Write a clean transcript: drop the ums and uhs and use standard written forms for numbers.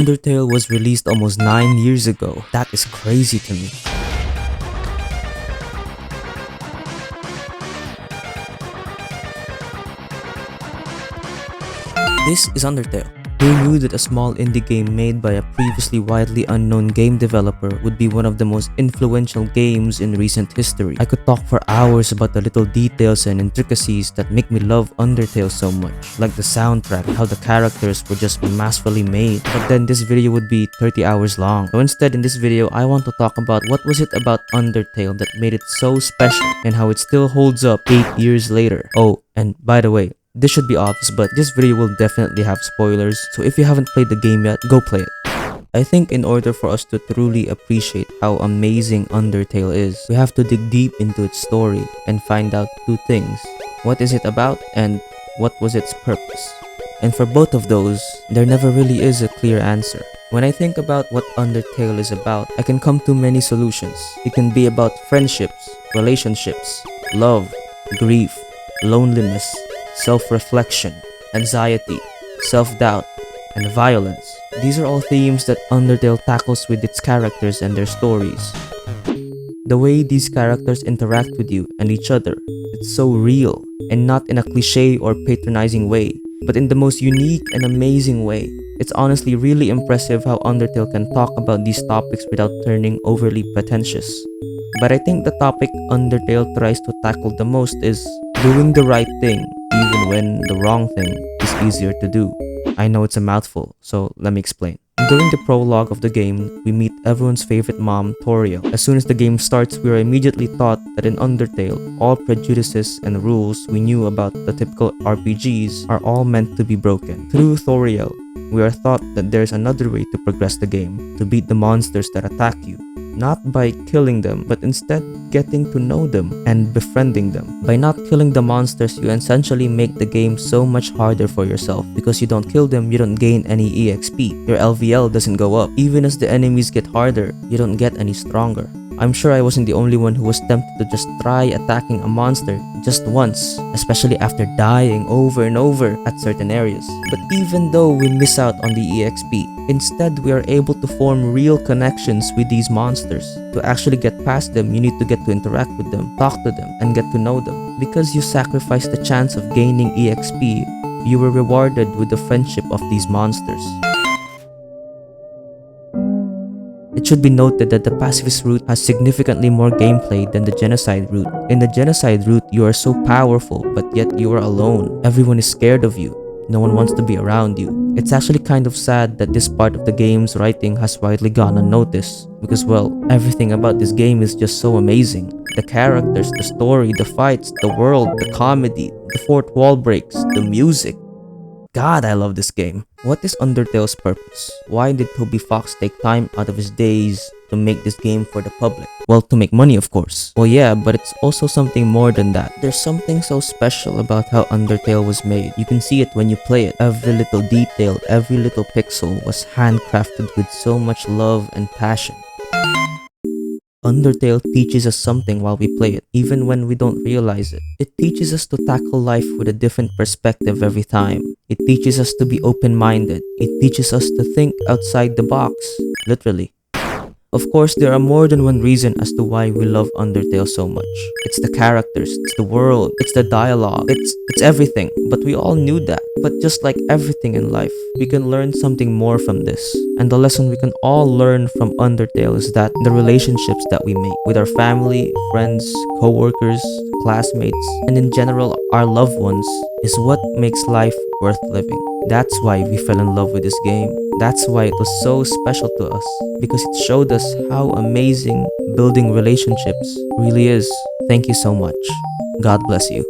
Undertale was released almost 9 years ago. That is crazy to me. This is Undertale. Who knew that a small indie game made by a previously widely unknown game developer would be one of the most influential games in recent history? I could talk for hours about the little details and intricacies that make me love Undertale so much, like the soundtrack, how the characters were just masterfully made. But then this video would be 30 hours long. So instead, in this video, I want to talk about what was it about Undertale that made it so special and how it still holds up 8 years later. Oh, and by the way, this should be obvious, but this video will definitely have spoilers, so if you haven't played the game yet, go play it. I think in order for us to truly appreciate how amazing Undertale is, we have to dig deep into its story and find out two things. What is it about and what was its purpose? And for both of those, there never really is a clear answer. When I think about what Undertale is about, I can come to many solutions. It can be about friendships, relationships, love, grief, loneliness, self-reflection, anxiety, self-doubt, and violence. These are all themes that Undertale tackles with its characters and their stories. The way these characters interact with you and each other, it's so real, and not in a cliche or patronizing way, but in the most unique and amazing way. It's honestly really impressive how Undertale can talk about these topics without turning overly pretentious. But I think the topic Undertale tries to tackle the most is doing the right thing, even when the wrong thing is easier to do. I know it's a mouthful, so let me explain. During the prologue of the game, we meet everyone's favorite mom, Toriel. As soon as the game starts, we are immediately taught that in Undertale, all prejudices and rules we knew about the typical RPGs are all meant to be broken. Through Toriel, we are taught that there's another way to progress the game, to beat the monsters that attack you. Not by killing them, but instead getting to know them and befriending them. By not killing the monsters, you essentially make the game so much harder for yourself. Because you don't kill them, you don't gain any EXP. Your LVL doesn't go up. Even as the enemies get harder, you don't get any stronger. I'm sure I wasn't the only one who was tempted to just try attacking a monster just once, especially after dying over and over at certain areas. But even though we miss out on the EXP, instead we are able to form real connections with these monsters. To actually get past them, you need to get to interact with them, talk to them, and get to know them. Because you sacrificed the chance of gaining EXP, you were rewarded with the friendship of these monsters. It should be noted that the pacifist route has significantly more gameplay than the genocide route. In the genocide route, you are so powerful, but yet you are alone. Everyone is scared of you. No one wants to be around you. It's actually kind of sad that this part of the game's writing has widely gone unnoticed. Because, well, everything about this game is just so amazing. The characters, the story, the fights, the world, the comedy, the fourth wall breaks, the music. God, I love this game. What is Undertale's purpose? Why did Toby Fox take time out of his days to make this game for the public? Well, to make money, of course. Well, yeah, but it's also something more than that. There's something so special about how Undertale was made. You can see it when you play it. Every little detail, every little pixel was handcrafted with so much love and passion. Undertale teaches us something while we play it, even when we don't realize it. It teaches us to tackle life with a different perspective every time. It teaches us to be open-minded. It teaches us to think outside the box, literally. Of course, there are more than one reason as to why we love Undertale so much. It's the characters, it's the world, it's the dialogue, it's everything. But we all knew that. But just like everything in life, we can learn something more from this. And the lesson we can all learn from Undertale is that the relationships that we make with our family, friends, co-workers, classmates, and in general our loved ones is what makes life worth living. That's why we fell in love with this game. That's why it was so special to us, because it showed us how amazing building relationships really is. Thank you so much. God bless you.